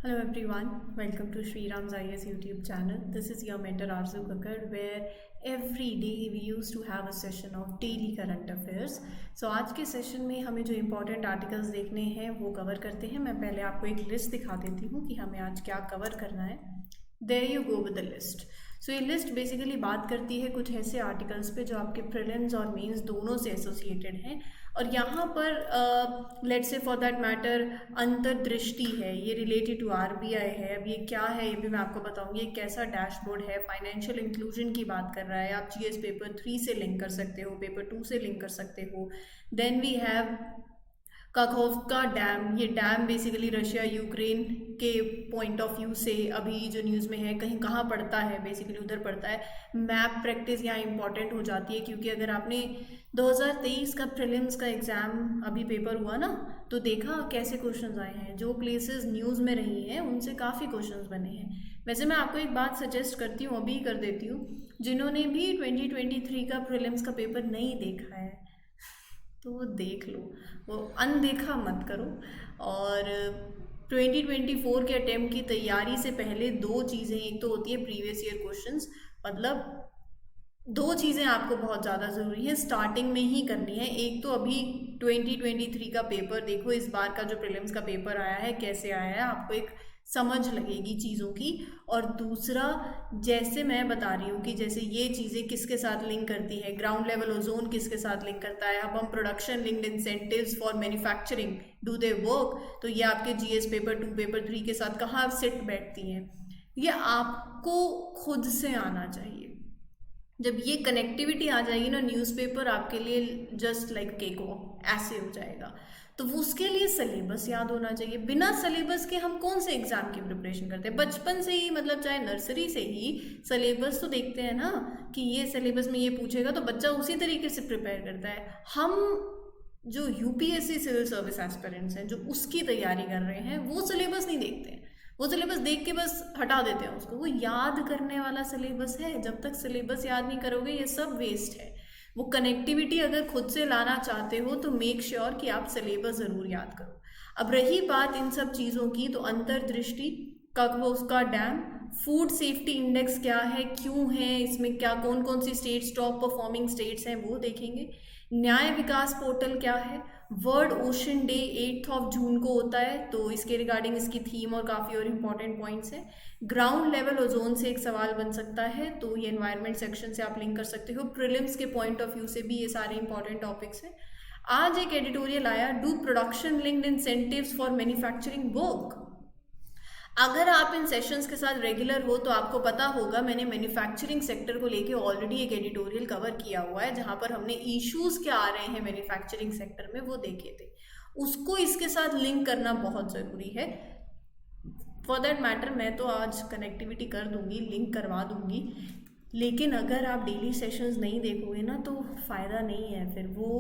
Hello everyone, welcome to Sri Ram's IS YouTube channel. This is your mentor Arzu Kakkar, where every day we used to have a session of daily current affairs. So आज के session में हमें जो important articles देखने हैं वो cover करते हैं. मैं पहले आपको एक लिस्ट दिखा देती हूँ कि हमें आज क्या कवर करना है. There you go with the list. सो ये लिस्ट बेसिकली बात करती है कुछ ऐसे आर्टिकल्स पे जो आपके प्रीलिम्स और मेंस दोनों से एसोसिएटेड हैं. और यहाँ पर let's say for that matter अंतर्दृष्टि है, ये रिलेटेड टू आरबीआई है. अब ये क्या है ये भी मैं आपको बताऊंगी. एक कैसा डैशबोर्ड है, फाइनेंशियल इंक्लूजन की बात कर रहा है. आप जीएस पेपर 3 से लिंक कर सकते हो, पेपर 2 से लिंक कर सकते हो. Then we have Kakhovka dam. ये डैम बेसिकली रशिया यूक्रेन के पॉइंट ऑफ व्यू से अभी जो न्यूज़ में है कहीं कहाँ पड़ता है, बेसिकली उधर पड़ता है. मैप प्रैक्टिस यहाँ इंपॉर्टेंट हो जाती है क्योंकि अगर आपने 2023 का प्रीलिम्स का एग्ज़ाम अभी पेपर हुआ ना तो देखा कैसे क्वेश्चंस आए हैं. जो प्लेसेस न्यूज़ में रही हैं उनसे काफ़ी क्वेश्चंस बने हैं. वैसे मैं आपको एक बात सजेस्ट करती हूँ, अभी कर देती हूँ, जिन्होंने भी 2023 का प्रीलिम्स का पेपर नहीं देखा है तो वो देख लो, वो अनदेखा मत करो. और 2024 के अटेम्प्ट की तैयारी से पहले दो चीज़ें, एक तो होती है प्रीवियस ईयर क्वेश्चंस, मतलब दो चीज़ें आपको बहुत ज़्यादा ज़रूरी है स्टार्टिंग में ही करनी है. एक तो अभी 2023 का पेपर देखो, इस बार का जो प्रीलिम्स का पेपर आया है कैसे आया है, आपको एक समझ लगेगी चीज़ों की. और दूसरा, जैसे मैं बता रही हूँ कि जैसे ये चीज़ें किसके साथ लिंक करती है, ग्राउंड लेवल ओजोन किसके साथ लिंक करता है, अब हम production linked incentives for manufacturing do they work, तो ये आपके जीएस पेपर 2 पेपर 3 के साथ कहाँ सिट बैठती हैं. ये आपको खुद से आना चाहिए. जब ये कनेक्टिविटी आ जाएगी ना, न्यूज़पेपर आपके लिए जस्ट लाइक केक वॉक ऐसे हो जाएगा. तो वो उसके लिए सिलेबस याद होना चाहिए. बिना सिलेबस के हम कौन से एग्जाम की प्रिपरेशन करते हैं? बचपन से ही, मतलब चाहे नर्सरी से ही सिलेबस तो देखते हैं ना कि ये सिलेबस में ये पूछेगा तो बच्चा उसी तरीके से प्रिपेयर करता है. हम जो यूपीएससी सिविल सर्विस एस्पिरेंट्स हैं जो उसकी तैयारी कर रहे हैं वो सिलेबस नहीं देखते हैं. वो सिलेबस देख के बस हटा देते हैं उसको. वो याद करने वाला सिलेबस है. जब तक सिलेबस याद नहीं करोगे ये सब वेस्ट है. वो कनेक्टिविटी अगर खुद से लाना चाहते हो तो मेक श्योर कि आप सिलेबस ज़रूर याद करो. अब रही बात इन सब चीज़ों की, तो अंतर्दृष्टि, Kakhovka dam, food safety index क्या है, क्यों है, इसमें क्या कौन कौन सी स्टेट्स टॉप परफॉर्मिंग स्टेट्स हैं वो देखेंगे. न्याय विकास पोर्टल क्या है, वर्ल्ड ओशन डे 8 जून को होता है तो इसके रिगार्डिंग इसकी थीम और काफ़ी और इम्पॉर्टेंट पॉइंट्स हैं. ग्राउंड लेवल ओजोन से एक सवाल बन सकता है तो ये एनवायरनमेंट सेक्शन से आप लिंक कर सकते हो. प्रीलिम्स के पॉइंट ऑफ व्यू से भी ये सारे इंपॉर्टेंट टॉपिक्स हैं. आज एक एडिटोरियल आया, do production linked incentives for manufacturing work. अगर आप इन सेशंस के साथ रेगुलर हो तो आपको पता होगा मैंने मैन्युफैक्चरिंग सेक्टर को लेके ऑलरेडी एक एडिटोरियल कवर किया हुआ है जहां पर हमने इश्यूज क्या आ रहे हैं मैन्युफैक्चरिंग सेक्टर में वो देखे थे. उसको इसके साथ लिंक करना बहुत ज़रूरी है. फॉर दैट मैटर मैं तो आज कनेक्टिविटी कर दूंगी, लिंक करवा दूंगी, लेकिन अगर आप डेली सेशंस नहीं देखोगे ना तो फ़ायदा नहीं है. फिर वो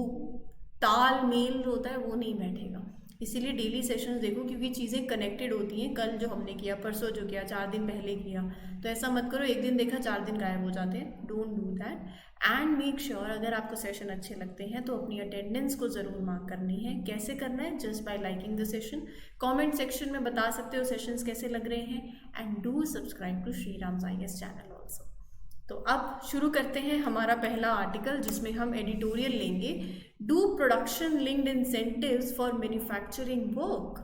तालमेल होता है वो नहीं बैठेगा. इसीलिए डेली सेशंस देखो क्योंकि चीज़ें कनेक्टेड होती हैं. कल जो हमने किया, परसों जो किया, 4 दिन पहले किया, तो ऐसा मत करो एक दिन देखा 4 दिन गायब हो जाते हैं. Don't do that. And make sure अगर आपको सेशन अच्छे लगते हैं तो अपनी अटेंडेंस को ज़रूर मार्क करनी है. कैसे करना है? Just by liking the session. Comment section में बता सकते हो सेशंस कैसे लग रहे हैं. And do subscribe to Sriram's IAS channel also. तो अब शुरू करते हैं हमारा पहला आर्टिकल जिसमें हम एडिटोरियल लेंगे, do production linked incentives for manufacturing work.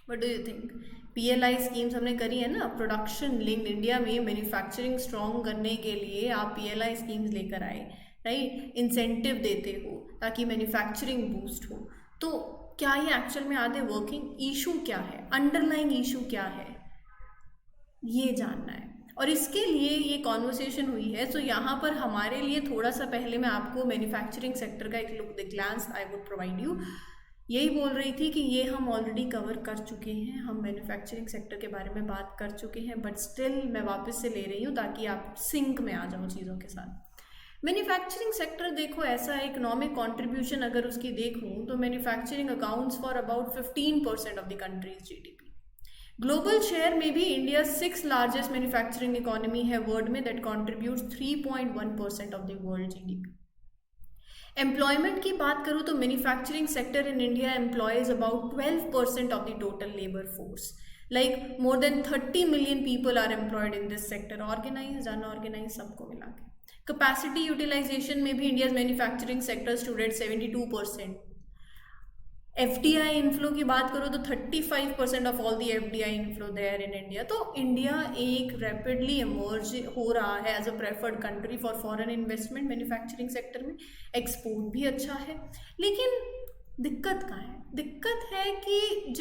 What do you think? PLI schemes हमने करी है ना, प्रोडक्शन लिंक्ड. इंडिया में मैन्युफैक्चरिंग स्ट्रॉन्ग करने के लिए आप पीएलआई स्कीम्स लेकर आए, राइट, इंसेंटिव देते हो ताकि मैन्युफैक्चरिंग बूस्ट हो. तो क्या ये एक्चुअल में आते वर्किंग? इशू क्या है, अंडरलाइंग इशू क्या है, ये जानना है. और इसके लिए ये कॉन्वर्सेशन हुई है. सो यहाँ पर हमारे लिए थोड़ा सा पहले मैं आपको मैन्युफैक्चरिंग सेक्टर का एक look the glance I would provide you. यही बोल रही थी कि ये हम ऑलरेडी कवर कर चुके हैं, हम मैन्युफैक्चरिंग सेक्टर के बारे में बात कर चुके हैं, बट स्टिल मैं वापस से ले रही हूँ ताकि आप सिंक में आ जाओ चीज़ों के साथ. मैन्युफैक्चरिंग सेक्टर देखो ऐसा है, इकोनॉमिक कॉन्ट्रीब्यूशन अगर उसकी देखूँ तो manufacturing accounts for about 15% of the country's GDP. Global share में भी India 6th largest manufacturing economy है वर्ल्ड में, that contributes 3.1% of the world GDP. Employment की बात करूँ तो manufacturing sector in India employs about 12% of the total labour force. Like more than 30 million people are employed in this sector, organised unorganised सबको मिला के। Capacity utilisation में भी India's manufacturing sector stood at 72%। FDI inflow की बात करो तो 35% of all the FDI inflow there in India. तो इंडिया एक रैपिडली इमर्ज हो रहा है as a preferred country for foreign investment manufacturing sector में। एक्सपोर्ट भी अच्छा है, लेकिन दिक्कत कहाँ है? दिक्कत है कि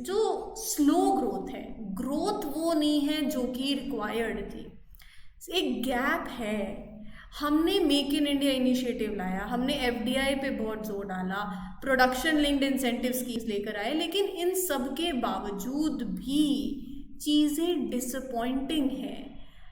जो स्लो ग्रोथ है, ग्रोथ वो नहीं है जो कि रिक्वायर्ड थी, एक गैप है। हमने मेक इन इंडिया इनिशिएटिव लाया, हमने FDI पे बहुत जोर डाला, प्रोडक्शन लिंक्ड इंसेंटिव स्कीम्स लेकर आए, लेकिन इन सब के बावजूद भी चीज़ें डिसअपॉइंटिंग हैं।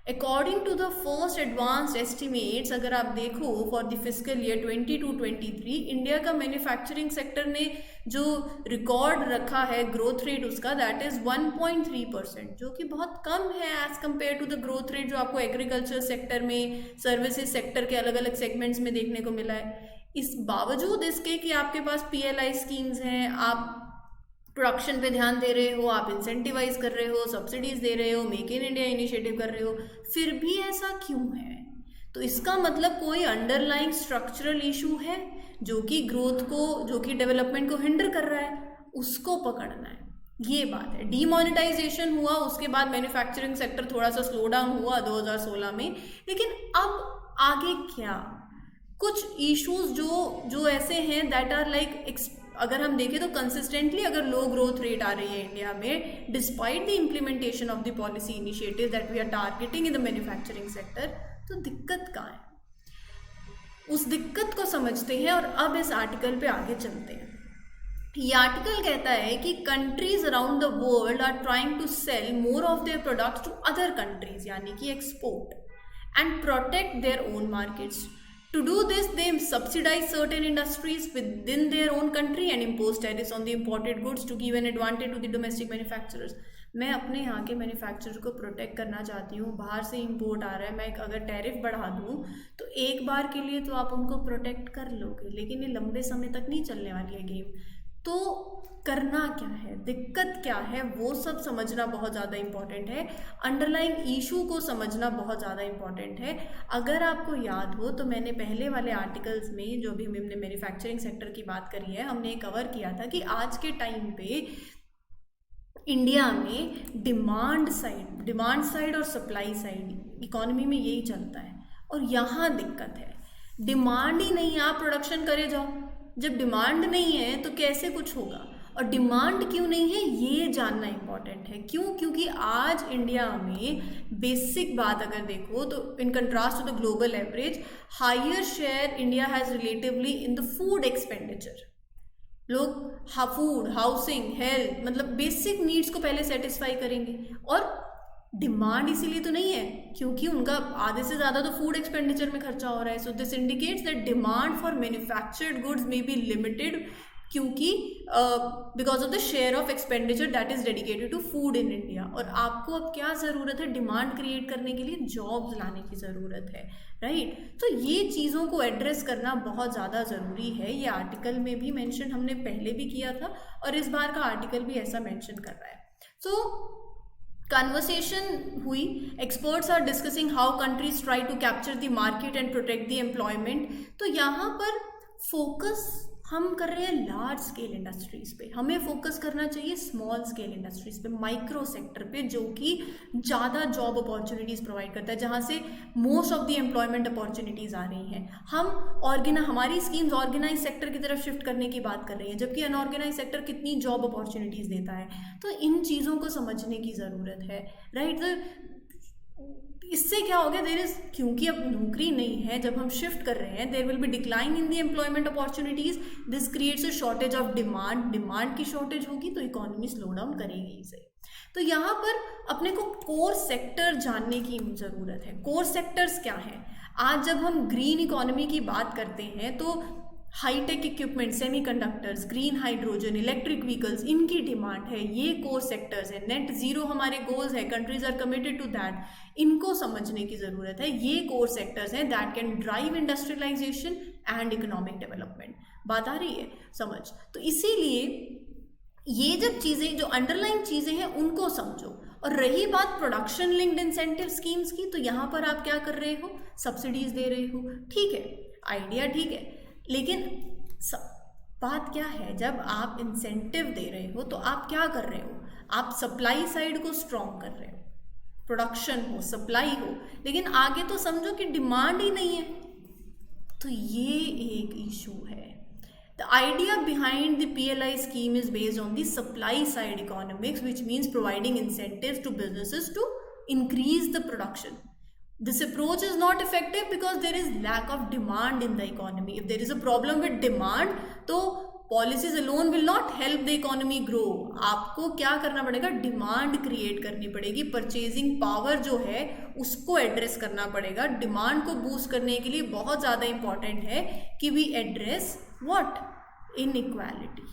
According to the first advanced estimates, अगर आप देखो for the fiscal year 22-23, India का मैन्युफैक्चरिंग सेक्टर ने जो रिकॉर्ड रखा है ग्रोथ रेट उसका, दैट इज़ 1.3%, जो कि बहुत कम है as compare to the growth rate जो आपको एग्रीकल्चर सेक्टर में, सर्विसेज सेक्टर के अलग अलग सेगमेंट्स में देखने को मिला है। इस बावजूद इसके कि आपके पास PLI स्कीम्स हैं, आप प्रोडक्शन पे ध्यान दे रहे हो, आप इंसेंटिवाइज कर रहे हो, सब्सिडीज दे रहे हो, मेक इन इंडिया इनिशिएटिव कर रहे हो, फिर भी ऐसा क्यों है? तो इसका मतलब कोई अंडरलाइंग स्ट्रक्चरल इशू है जो कि ग्रोथ को, जो कि डेवलपमेंट को हिंडर कर रहा है, उसको पकड़ना है, ये बात है। डीमोनेटाइजेशन हुआ, उसके बाद मैन्युफैक्चरिंग सेक्टर थोड़ा सा स्लो डाउन हुआ 2016 में, लेकिन अब आगे क्या? कुछ इश्यूज जो ऐसे हैं दैट आर लाइक, अगर हम देखें तो कंसिस्टेंटली अगर लो ग्रोथ रेट आ रही है इंडिया में despite the implementation of the policy initiative that we are targeting in the manufacturing sector, तो दिक्कत कहाँ है? उस दिक्कत को समझते हैं और अब इस आर्टिकल पे आगे चलते हैं। ये आर्टिकल कहता है कि countries around the world are trying to sell more of their products to other countries, यानी कि export, and protect their own markets. To do this, they subsidize certain industries within their own country and impose tariffs on the imported goods to give an advantage to the domestic manufacturers. मैं अपने यहाँ के manufacturer को protect करना चाहती हूँ, बाहर से इंपोर्ट आ रहा है, मैं अगर टैरिफ बढ़ा दूँ तो एक बार के लिए तो आप उनको प्रोटेक्ट कर लोगे, लेकिन ये लंबे समय तक नहीं चलने वाली है गेम। तो करना क्या है, दिक्कत क्या है, वो सब समझना बहुत ज़्यादा इम्पॉर्टेंट है। अंडरलाइंग इशू को समझना बहुत ज़्यादा इम्पॉर्टेंट है। अगर आपको याद हो तो मैंने पहले वाले आर्टिकल्स में जो भी हमने मैन्युफैक्चरिंग सेक्टर की बात करी है, हमने कवर किया था कि आज के टाइम पे इंडिया में डिमांड साइड और सप्लाई साइड इकोनॉमी में यही चलता है, और यहाँ दिक्कत है। डिमांड ही नहीं, आप प्रोडक्शन करे जाओ, जब डिमांड नहीं है तो कैसे कुछ होगा? और डिमांड क्यों नहीं है ये जानना इम्पॉर्टेंट है। क्यों? क्योंकि आज इंडिया में बेसिक बात अगर देखो तो in contrast to the global average, higher share India has relatively in the food expenditure. लोग फूड, हाउसिंग, हेल्थ, मतलब बेसिक नीड्स को पहले सेटिस्फाई करेंगे, और डिमांड इसीलिए तो नहीं है क्योंकि उनका आधे से ज़्यादा तो फूड एक्सपेंडिचर में खर्चा हो रहा है। So this indicates that demand for manufactured goods may be limited, क्योंकि because of the share of expenditure that is dedicated to food in India. और आपको अब क्या ज़रूरत है? डिमांड क्रिएट करने के लिए जॉब्स लाने की ज़रूरत है, राइट? तो ये चीज़ों को एड्रेस करना बहुत ज़्यादा ज़रूरी है। ये आर्टिकल में भी मेंशन हमने पहले भी किया था, और इस बार का आर्टिकल भी ऐसा मेंशन कर रहा है। सो कन्वर्सेशन हुई, experts are discussing how countries try to capture the market and protect the employment. तो यहाँ पर फोकस हम कर रहे हैं लार्ज स्केल इंडस्ट्रीज पे, हमें फोकस करना चाहिए स्मॉल स्केल इंडस्ट्रीज पे, माइक्रो सेक्टर पे, जो कि ज़्यादा जॉब अपॉर्चुनिटीज़ प्रोवाइड करता है, जहाँ से most of the employment opportunities आ रही हैं। हमारी स्कीम्स ऑर्गेनाइज सेक्टर की तरफ शिफ्ट करने की बात कर रही हैं, जबकि अनऑर्गेनाइज सेक्टर कितनी जॉब अपॉर्चुनिटीज़ देता है। तो इन चीज़ों को समझने की ज़रूरत है, राइट? इससे क्या हो गया, क्योंकि अब नौकरी नहीं है, जब हम शिफ्ट कर रहे हैं, there will be decline in the employment opportunities, this creates a shortage of demand की शॉर्टेज होगी तो इकोनॉमी स्लो डाउन करेगी इसे। तो यहाँ पर अपने को कोर सेक्टर जानने की ज़रूरत है। कोर सेक्टर्स क्या हैं? आज जब हम ग्रीन इकोनॉमी की बात करते हैं तो high tech equipment, semiconductors, green hydrogen, electric vehicles, इनकी डिमांड है, ये कोर सेक्टर्स हैं। नेट जीरो हमारे गोल्स है, countries are committed to that, इनको समझने की ज़रूरत है। ये कोर सेक्टर्स हैं that can drive industrialisation and economic development. बात आ रही है समझ? तो इसीलिए ये जब चीज़ें जो अंडरलाइन चीज़ें हैं उनको समझो। और रही बात प्रोडक्शन लिंक्ड इंसेंटिव स्कीम्स की, तो यहाँ पर आप क्या कर रहे हो, सब्सिडीज दे रहे हो, ठीक है, आइडिया ठीक है, लेकिन बात क्या है, जब आप इंसेंटिव दे रहे हो तो आप क्या कर रहे हो, आप सप्लाई साइड को स्ट्रॉन्ग कर रहे हो, प्रोडक्शन हो, सप्लाई हो, लेकिन आगे तो समझो कि डिमांड ही नहीं है, तो ये एक इशू है। The idea behind the PLI scheme is based on the supply side economics, which means providing incentives to businesses to increase the production. This approach is not effective because there is lack of demand in the economy. If there is a problem with demand, तो policies alone will not help the economy grow. आपको क्या करना पड़ेगा, demand create करनी पड़ेगी, purchasing power जो है उसको एड्रेस करना पड़ेगा। डिमांड को बूस्ट करने के लिए बहुत ज़्यादा इंपॉर्टेंट है कि we address what, inequality,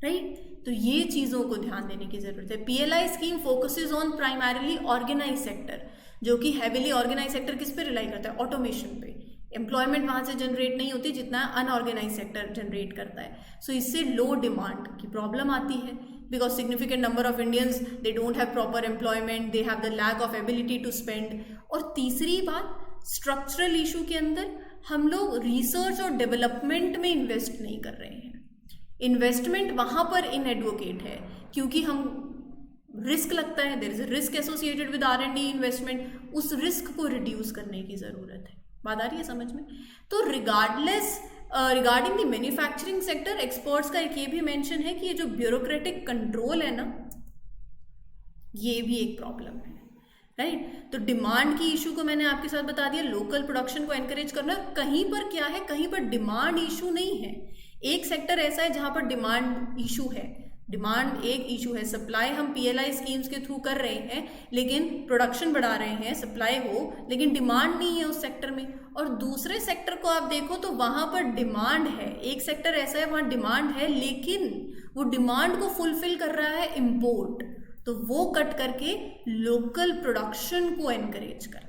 right. तो ये चीज़ों को ध्यान देने की ज़रूरत है। PLI scheme focuses on primarily organise sector, जो कि हैविली ऑर्गेनाइज सेक्टर किस पे रिलाई करता है, ऑटोमेशन पे। एम्प्लॉयमेंट वहाँ से जनरेट नहीं होती जितना अनऑर्गेनाइज सेक्टर जनरेट करता है। सो इससे लो डिमांड की प्रॉब्लम आती है, because significant number of Indians they don't have proper employment, they have the lack of ability to spend. और तीसरी बात, स्ट्रक्चरल इशू के अंदर हम लोग रिसर्च और डेवलपमेंट में इन्वेस्ट नहीं कर रहे हैं। इन्वेस्टमेंट वहाँ पर इनएडवोकेट है क्योंकि हम रिस्क लगता है, there is a risk associated with R&D investment, उस रिस्क को रिड्यूस करने की ज़रूरत है। बात आ रही है समझ में। तो regarding the manufacturing sector, experts का एक ये भी मेंशन है कि ये जो ब्यूरोक्रेटिक कंट्रोल है ना, ये भी एक प्रॉब्लम है, राइट। तो डिमांड की इशू को मैंने आपके साथ बता दिया, लोकल प्रोडक्शन को एनकरेज करना। कहीं पर क्या है, कहीं पर डिमांड इशू नहीं है। एक सेक्टर ऐसा है जहां पर डिमांड इशू है, डिमांड एक इशू है, सप्लाई हम पीएलआई स्कीम्स के थ्रू कर रहे हैं, लेकिन प्रोडक्शन बढ़ा रहे हैं, सप्लाई हो, लेकिन डिमांड नहीं है उस सेक्टर में। और दूसरे सेक्टर को आप देखो तो वहां पर डिमांड है, एक सेक्टर ऐसा है वहां डिमांड है, लेकिन वो डिमांड को फुलफिल कर रहा है इम्पोर्ट, तो वो कट करके लोकल प्रोडक्शन को एनकरेज करना है।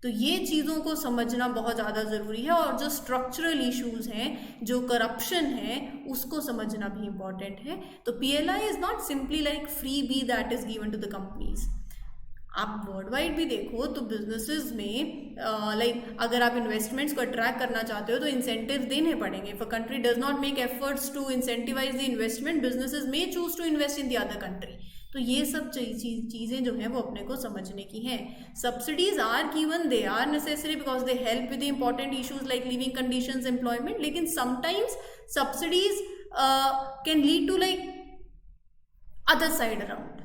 तो ये चीज़ों को समझना बहुत ज़्यादा ज़रूरी है। और जो स्ट्रक्चरल इश्यूज हैं, जो करप्शन है, उसको समझना भी इम्पॉर्टेंट है। तो PLI is not simply like freebie that is given to the companies. आप वर्ल्ड वाइड भी देखो तो बिजनेसेस में अगर आप इन्वेस्टमेंट्स को अट्रैक्ट करना चाहते हो तो इंसेंटिव देने पड़ेंगे। If a country does not make efforts to incentivise the investment, businesses may choose to invest in the other country. तो ये सब चीज़ें जो हैं वो अपने को समझने की हैं। Subsidies are given, they are necessary because they help with important issues like living conditions, employment, लेकिन sometimes subsidies can lead to like other side around,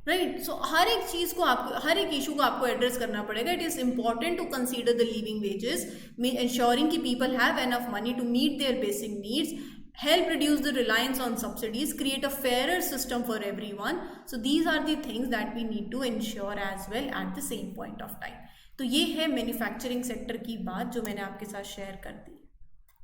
right. So हर एक चीज़ को आपको, हर एक इशू को आपको एड्रेस करना पड़ेगा। It is important to consider the living wages, ensuring कि people have enough money to meet their basic needs, help reduce the reliance on subsidies, create a fairer system for everyone. So these are the things that we need to ensure as well at the same point of time. तो ये है manufacturing sector की बात जो मैंने आपके साथ share कर दी,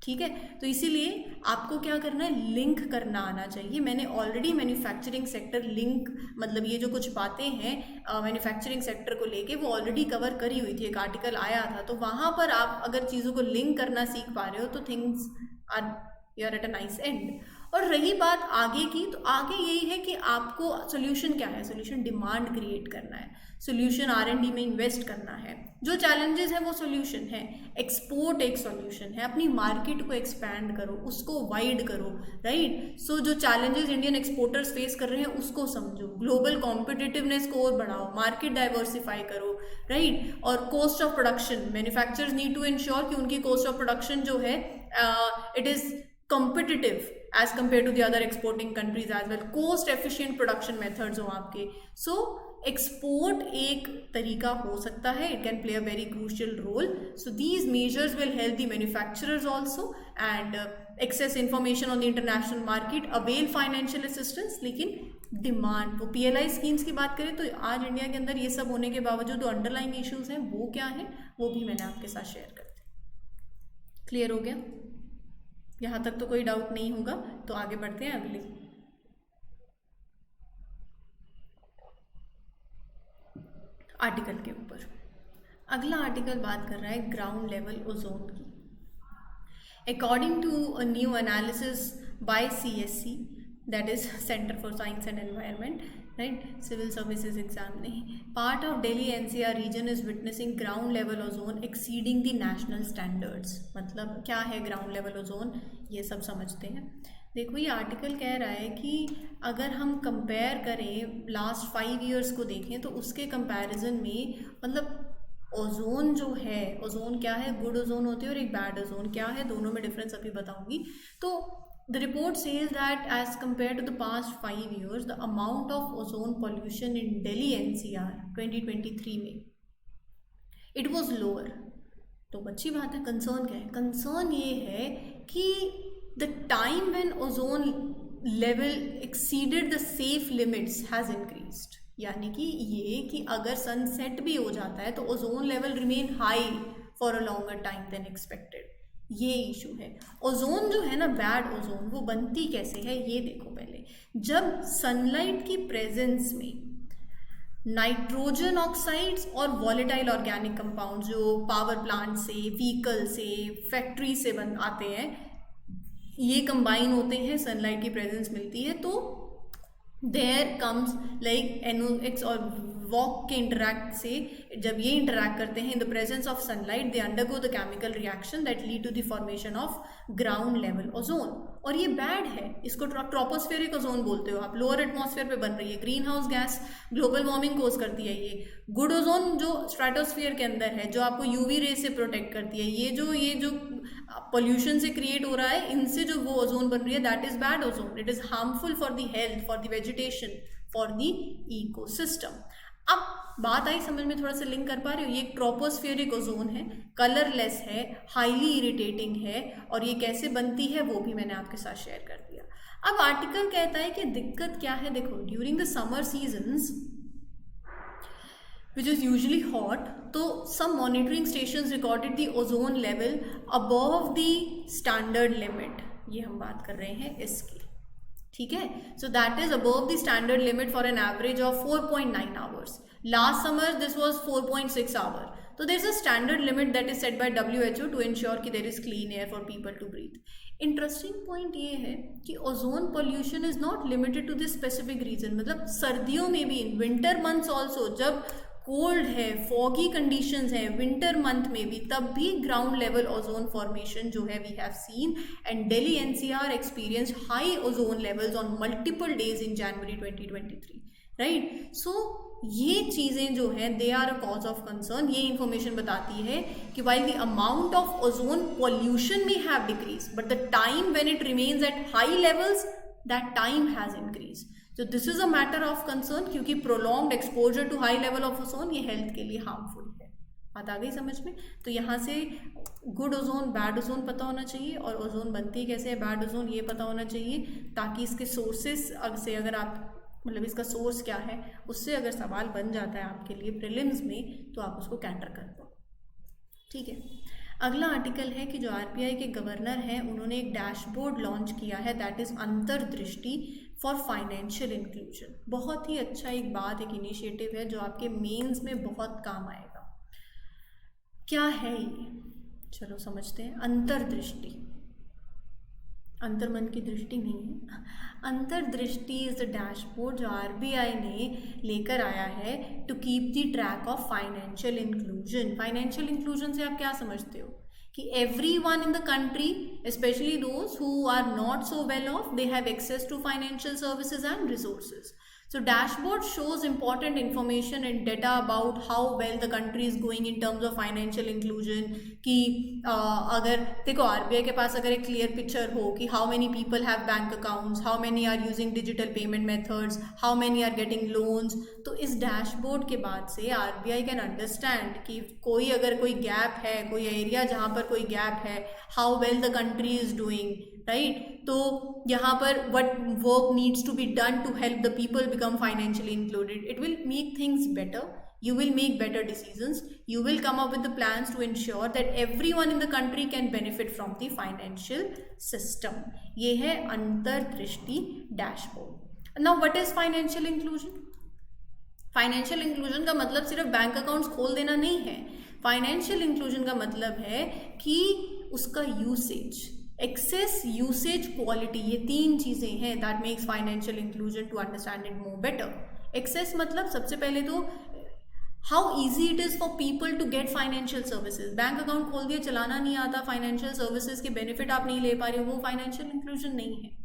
ठीक है। तो इसीलिए आपको क्या करना है, लिंक करना आना चाहिए। मैंने ऑलरेडी मैन्युफैक्चरिंग सेक्टर लिंक, मतलब ये जो कुछ बातें हैं मैन्युफैक्चरिंग सेक्टर को लेके, वो ऑलरेडी कवर करी हुई थी, एक आर्टिकल आया था। तो वहाँ पर आप अगर चीज़ों को लिंक करना सीख पा रहे हो तो things are you are at a nice end. और रही बात आगे की, तो आगे यही है कि आपको सोल्यूशन क्या है, सोल्यूशन डिमांड क्रिएट करना है, सोल्यूशन R&D में इन्वेस्ट करना है। जो चैलेंजेस हैं वो सोल्यूशन है, एक्सपोर्ट एक सोल्यूशन है, अपनी मार्केट को एक्सपैंड करो, उसको वाइड करो, राइट। सो जो चैलेंजेस इंडियन एक्सपोर्टर्स फेस कर रहे हैं उसको समझो, ग्लोबल कॉम्पिटिटिवनेस को और बढ़ाओ, मार्केट डाइवर्सिफाई करो, राइट। और cost of production, manufacturers need to ensure कि उनकी कॉस्ट ऑफ प्रोडक्शन जो है it is competitive as compared to the other exporting countries as well, cost efficient production methods हो आपके। so export एक तरीका हो सकता है, it can play a very crucial role. so these measures will help the manufacturers also and access information on the international market, avail financial assistance। लेकिन demand, वो PLI schemes की बात करें तो आज इंडिया के अंदर ये सब होने के बावजूद जो अंडरलाइंग इश्यूज हैं वो क्या हैं, वो भी मैंने आपके साथ शेयर कर दी। क्लियर हो गया? यहाँ तक तो कोई डाउट नहीं होगा। तो आगे बढ़ते हैं अगले आर्टिकल के ऊपर। अगला आर्टिकल बात कर रहा है ग्राउंड लेवल ओजोन की। According to a new analysis by CSC, that is Center for Science and Environment, right? Civil services exam नहीं. Part of Delhi NCR region is witnessing ground level ozone exceeding the national standards. मतलब क्या है ground level ozone, ये सब समझते हैं. देखो ये आर्टिकल कह रहा है कि अगर हम कंपेयर करें लास्ट 5 ईयर्स को देखें तो उसके कंपैरिजन में मतलब ओजोन जो है, ओजोन क्या है, गुड ओजोन होती है और एक बैड ओजोन क्या है, दोनों में डिफरेंस अभी बताऊंगी. तो the report says that as compare to the past 5 years the amount of ozone pollution in Delhi NCR 2023 में इट वॉज लोअर. तो अच्छी बात है. कंसर्न क्या है? कंसर्न ये है कि the time when ozone level exceeded the safe limits has increased. यानी कि ये कि अगर सनसेट भी हो जाता है तो ozone level remain high for a longer time then expected. ये इशू है. ओजोन जो है ना, बैड ओजोन, वो बनती कैसे है ये देखो. पहले जब सनलाइट की प्रेजेंस में नाइट्रोजन ऑक्साइड्स और वॉलेटाइल ऑर्गेनिक कंपाउंड जो पावर प्लांट से, व्हीकल से, फैक्ट्री से बन आते हैं, ये कंबाइन होते हैं, सनलाइट की प्रेजेंस मिलती है, तो देयर कम्स लाइक NOx और वॉक के इंटरैक्ट से जब ये इंटरैक्ट करते हैं in the presence of sunlight, they undergo the chemical reaction that lead to the formation of ground level ozone. और ये बैड है. इसको ट्रोपोस्फेरिक ओजोन बोलते हो आप. लोअर एटमॉस्फेयर पे बन रही है, greenhouse gas global warming cause करती है. ये गुड ओजोन जो स्ट्रेटोस्फीयर के अंदर है, जो आपको यूवी रे से प्रोटेक्ट करती है, ये जो पोल्यूशन से क्रिएट हो रहा है, इनसे जो वो ओजोन बन रही है, that is bad ozone. It is harmful for the health, for the vegetation, for the ecosystem. अब बात आई समझ में? थोड़ा सा लिंक कर पा रहे हो? ये ट्रोपोस्फेरिक ओजोन है, कलरलेस है, हाईली इरिटेटिंग है, और ये कैसे बनती है वो भी मैंने आपके साथ शेयर कर दिया. अब आर्टिकल कहता है कि दिक्कत क्या है. देखो, during the summer seasons which is usually hot, तो some monitoring stations recorded the ozone level above the standard limit. ये हम बात कर रहे हैं इसकी, ठीक है. So that is above the standard limit for an average of 4.9 hours. Last summer this was 4.6 hour. So there is a standard limit that is set by WHO to ensure कि there is clean air for people to breathe. Interesting point ये है कि ozone pollution is not limited to this specific region. मतलब सर्दियों में भी, in winter months also, जब cold है, फॉगी कंडीशंस है, विंटर मंथ में भी, तब भी ग्राउंड लेवल ओजोन फॉर्मेशन जो है we have seen. And Delhi NCR experience high ozone levels on multiple days in January 2023, right. So ये चीज़ें जो हैं they are a cause of concern. ये इंफॉर्मेशन बताती है कि while the amount of ozone pollution may have decreased, but the time when it remains at high levels, that time has increased. So this is a matter of concern, क्योंकि prolonged exposure to high level of ozone ये health के लिए harmful है. बात आ गई समझ में? तो यहाँ से गुड ओजोन, बैड ओजोन पता होना चाहिए, और ओजोन बनती कैसे है, बैड ओजोन, ये पता होना चाहिए, ताकि इसके सोर्सेस से अगर आप मतलब इसका सोर्स क्या है, उससे अगर सवाल बन जाता है आपके लिए प्रीलिम्स में, तो आप उसको कैटर कर दो, ठीक है. अगला आर्टिकल है कि जो आरबीआई के गवर्नर हैं, उन्होंने एक डैशबोर्ड लॉन्च किया है, दैट इज़ अंतर्दृष्टि फॉर फाइनेंशियल इंक्लूजन. बहुत ही अच्छा एक बात, एक इनिशिएटिव है जो आपके मेंस में बहुत काम आएगा. क्या है ये? चलो समझते हैं. अंतर्दृष्टि, अंतर्मन की दृष्टि नहीं है. अंतर्दृष्टि इज द डैशबोर्ड जो आरबीआई ने लेकर आया है to keep the track of financial inclusion. Financial inclusion से आप क्या समझते हो? कि everyone in the country, especially those who are not so well off, they have access to financial services and resources. So dashboard shows important information and data about how well the country is going in terms of financial inclusion. कि अगर देखो RBI के पास अगर एक clear picture हो कि how many people have bank accounts, how many are using digital payment methods, how many are getting loans, तो इस डैशबोर्ड के बाद से आरबीआई कैन अंडरस्टैंड कि कोई अगर कोई गैप है, कोई एरिया जहाँ पर कोई गैप है, how well the country is doing, right. तो यहाँ पर what work needs to be done to help the people become financially included. It will make things better. You will make better decisions. You will come up with the plans to ensure that everyone in the country can benefit from the financial system. ये है अंतर्दृष्टि dashboard. Now what is financial inclusion? Financial inclusion का मतलब सिर्फ bank accounts खोल देना नहीं है. फाइनेंशियल इंक्लूजन का मतलब है कि उसका यूसेज, एक्सेस, यूसेज, क्वालिटी, ये 3 चीज़ें हैं that makes financial inclusion to understand it more better. Access मतलब सबसे पहले तो how easy it is for people to get financial services. Bank account खोल दिया, चलाना नहीं आता, फाइनेंशियल सर्विसेज के बेनिफिट आप नहीं ले पा रहे हो, वो फाइनेंशियल इंक्लूजन नहीं है।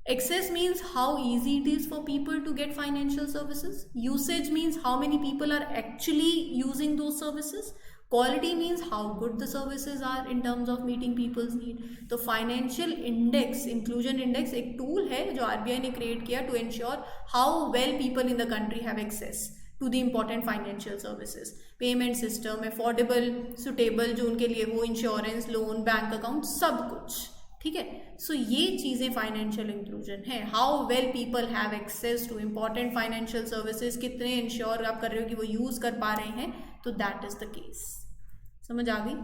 Access means how easy it is for people to get financial services. Usage means how many people are actually using those services. Quality means how good the services are in terms of meeting people's need. तो financial index, inclusion index एक tool है जो RBI ने create किया to ensure how well people in the country have access to the important financial services, payment system, affordable, suitable जो उनके लिए हो, इंश्योरेंस, लोन, बैंक अकाउंट, सब कुछ। ठीक है, सो ये चीज़ें फाइनेंशियल इंक्लूजन है। How well people have access to important financial services, कितने इंश्योर आप कर रहे हो कि वो यूज़ कर पा रहे हैं, तो दैट इज़ द केस। समझ आ गई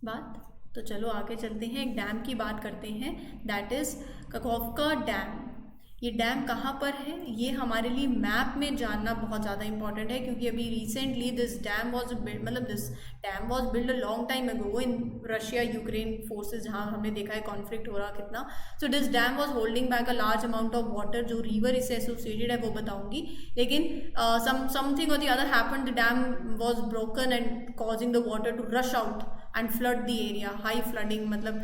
बात? तो चलो आगे चलते हैं, एक डैम की बात करते हैं, दैट इज़ कखोवका डैम। ये डैम कहाँ पर है, ये हमारे लिए मैप में जानना बहुत ज़्यादा इंपॉर्टेंट है, क्योंकि अभी recently this dam was build, मतलब this dam was build a long time ago in Russia Ukraine forces, जहाँ हमने देखा है कॉन्फ्लिक्ट हो रहा कितना। So this dam was holding back a large amount of water. जो रिवर इससे एसोसिएटेड है वो बताऊंगी, लेकिन समथिंग और the other happened, the dam was broken and causing the water to rush out and flood the area. High flooding मतलब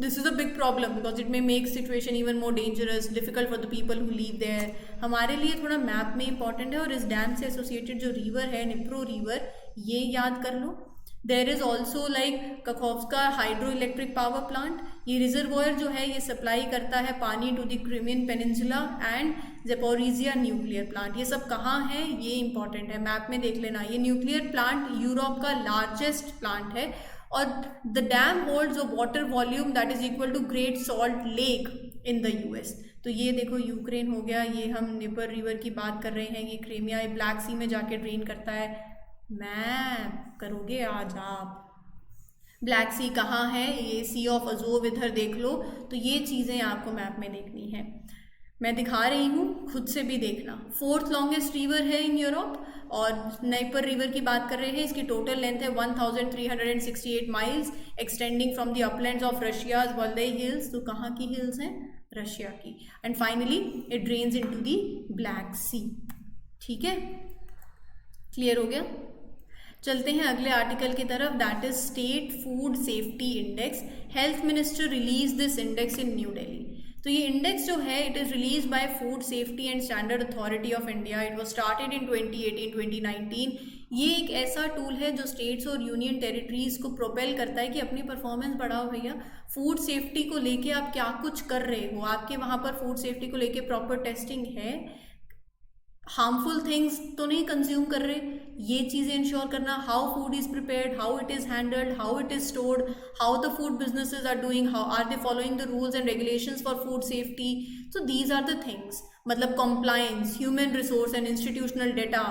this is a big problem because it may make situation even more dangerous, difficult for the people who live there. हमारे लिए थोड़ा map में important है। और इस dam से associated जो रिवर है, निप्रो रिवर, ये याद कर लो। There is also like Kakhovka hydro electric power plant. ये रिजर्वॉयर जो है ये सप्लाई करता है पानी to the Crimean peninsula and Zaporizhzhia nuclear plant. ये सब कहाँ है, ये इंपॉर्टेंट है, मैप में देख लेना। ये न्यूक्लियर प्लांट यूरोप का लार्जेस्ट प्लांट है, और the dam holds a water volume that is equal to great salt lake in the US. तो ये देखो यूक्रेन हो गया, ये हम निपर रिवर की बात कर रहे हैं, ये क्रीमिया ब्लैक सी में जाके ड्रेन करता है। मैप करोगे आज आप, ब्लैक सी कहाँ है, ये सी ऑफ अजोव इधर देख लो। तो ये चीज़ें आपको मैप में देखनी है, मैं दिखा रही हूँ, खुद से भी देखना। 4th लॉन्गेस्ट रिवर है इन यूरोप, और नाइपर रिवर की बात कर रहे हैं, इसकी टोटल लेंथ है 1368 miles, extending from the uplands of Russia's Valdai hills. तो कहाँ की हिल्स हैं, रशिया की। And finally it drains into the Black Sea. ठीक है, क्लियर हो गया? चलते हैं अगले आर्टिकल की तरफ, that is state food safety index. Health minister release this index in new Delhi. तो ये इंडेक्स जो है it is release by food safety and standard authority of India. It was started in 2018-2019। ये एक ऐसा टूल है जो स्टेट्स और यूनियन टेरिटरीज़ को प्रोपेल करता है कि अपनी परफॉर्मेंस बढ़ाओ भैया। फूड सेफ्टी को लेके आप क्या कुछ कर रहे हो, आपके वहाँ पर फूड सेफ्टी को लेके प्रॉपर टेस्टिंग है, हार्मफुल थिंग्स तो नहीं कंज्यूम कर रहे, ये चीज़ें इंश्योर करना। How food is prepared, how it is handled, how it is stored, how the food businesses are doing, how are they following the rules and regulations for food safety. So these are the things, मतलब compliance, human resource and institutional data,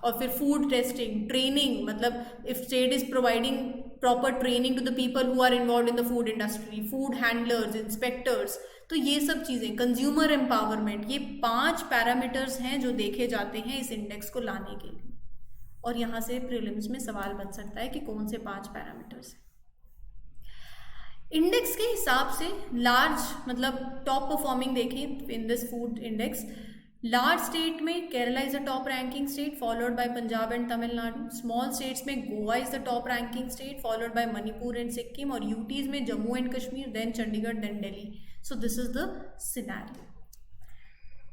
और फिर food testing, training, मतलब if state is providing proper training to the people who are involved in the food industry, food handlers, inspectors. तो ये सब चीज़ें, consumer empowerment, ये 5 parameters हैं जो देखे जाते हैं इस इंडेक्स को लाने के लिए। और यहाँ से प्रीलिम्स में सवाल बन सकता है कि कौन से 5 पैरामीटर्स हैं। इंडेक्स के हिसाब से लार्ज, मतलब टॉप परफॉर्मिंग देखें in this food index, large state में Kerala is the top ranking state, followed by Punjab and Tamil Nadu. Small states में Goa is the top ranking state, followed by Manipur and Sikkim, और यूटीज में Jammu and Kashmir, then Chandigarh, then Delhi. So this is the scenario.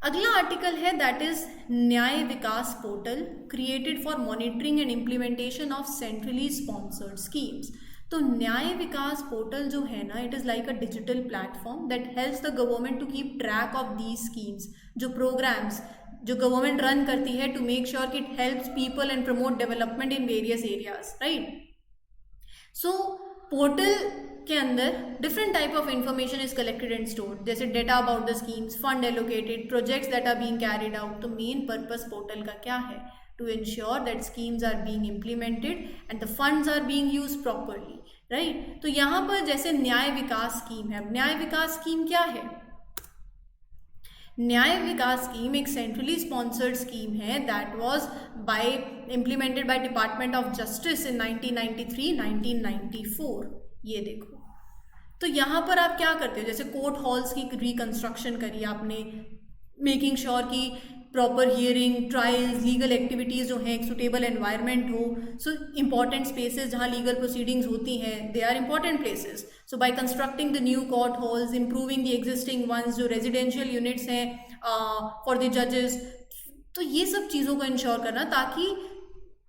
अगला article है that is Nyaya Vikas portal, created for monitoring and implementation of centrally sponsored schemes. तो न्याय Vikas portal जो है ना, it is like a digital platform that helps the government to keep track of these schemes, जो programmes जो government run करती है, to make sure कि it helps people and promote development in various areas, right. So portal के अंदर different type of information is collected and stored, जैसे data about the schemes, fund allocated, projects that are being carried out. तो main purpose portal का क्या है, to ensure that schemes are being implemented and the funds are being used properly, right? तो यहाँ पर जैसे न्याय विकास स्कीम है, न्याय विकास स्कीम क्या है? न्याय विकास स्कीम एक सेंट्रली स्पॉन्सर्ड स्कीम है that was implemented by department of justice in 1993-1994। ये देखो, तो यहाँ पर आप क्या करते हो, जैसे कोर्ट हॉल्स की रिकंस्ट्रक्शन करी आपने, मेकिंग श्योर की proper hearing, trials, legal activities जो हैं एक सुटेबल एनवायरनमेंट हो. सो इंपॉर्टेंट स्पेसेस जहाँ लीगल प्रोसीडिंग्स होती हैं, they are important places. So by constructing the new court halls, improving the existing ones, जो रेजिडेंशियल यूनिट्स हैं फॉर द जजेस, तो ये सब चीज़ों को इंश्योर करना ताकि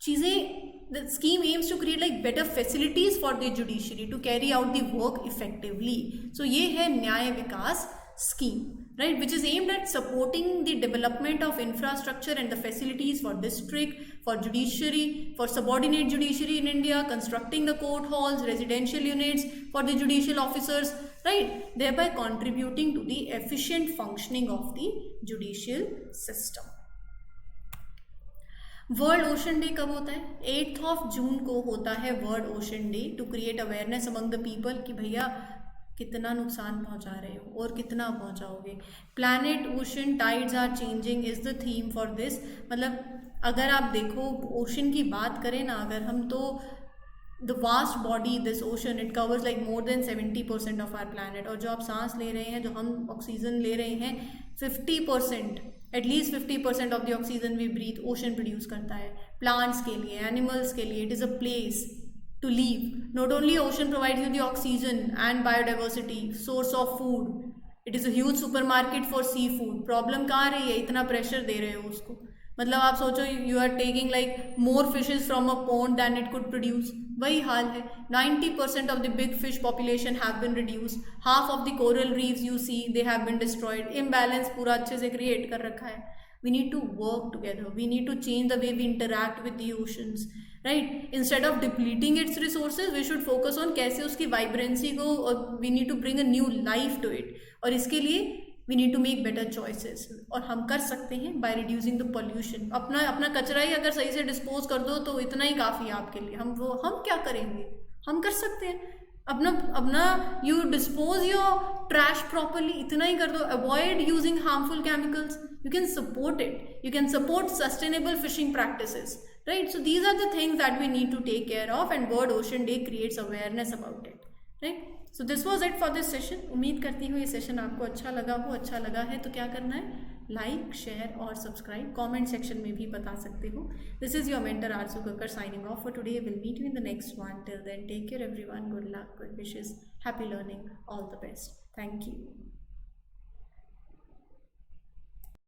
चीज़ें, the scheme aims to create like better facilities for the judiciary to carry out the work effectively. So ये है न्याय विकास scheme, right, which is aimed at supporting the development of infrastructure and the facilities for district, for judiciary, for subordinate judiciary in India, constructing the court halls, residential units for the judicial officers, right, thereby contributing to the efficient functioning of the judicial system. World ocean day कब होता है? 8 June को होता है world ocean day, to create awareness among the people कि भैया कितना नुकसान पहुंचा रहे हो और कितना पहुंचाओगे. Planet ocean tides are changing is the theme for this. मतलब अगर आप देखो ओशन की बात करें ना अगर हम, तो the vast body this ocean it covers like more than 70% of our planet. और जो आप सांस ले रहे हैं, जो हम ऑक्सीजन ले रहे हैं, 50%, at least 50% of the oxygen we breathe ocean produce करता है. प्लांट्स के लिए, एनिमल्स के लिए, it is a place to live. Not only ocean provides you the oxygen and biodiversity, source of food, it is a huge supermarket for seafood. Problem कहाँ रही है? इतना प्रेशर दे रहे हो उसको. मतलब आप सोचो you are taking like more fishes from a pond than it could produce. वही हाल है. 90% of the big fish population have been reduced. Half of the coral reefs you see, they have been destroyed. Imbalance पूरा अच्छे से create कर रखा है. We need to work together. We need to change the way we interact with the oceans, right? Instead of depleting its resources, we should focus on कैसे उसकी vibrancy को, और we need to bring a new life to it. और इसके लिए we need to make better choices. और हम कर सकते हैं by reducing the pollution. अपना कचरा ही अगर सही से डिस्पोज कर दो तो इतना ही काफ़ी है आपके लिए. हम क्या करेंगे? हम कर सकते हैं अपना you dispose your trash properly, इतना ही कर दो. Avoid using harmful chemicals. You can support it. You can support sustainable fishing practices, right? So these are the things that we need to take care of, and World Ocean Day creates awareness about it, right? So this was it for this session. उम्मीद करती हूँ ये session आपको अच्छा लगा हो. अच्छा लगा है तो क्या करना है? लाइक, शेयर और सब्सक्राइब. कमेंट सेक्शन में भी बता सकते हो. This is your mentor Aarzoo Kakkar signing off for today. We'll meet you in the next one. Till then, take care everyone. Good luck, good wishes, happy learning, all the best. Thank you.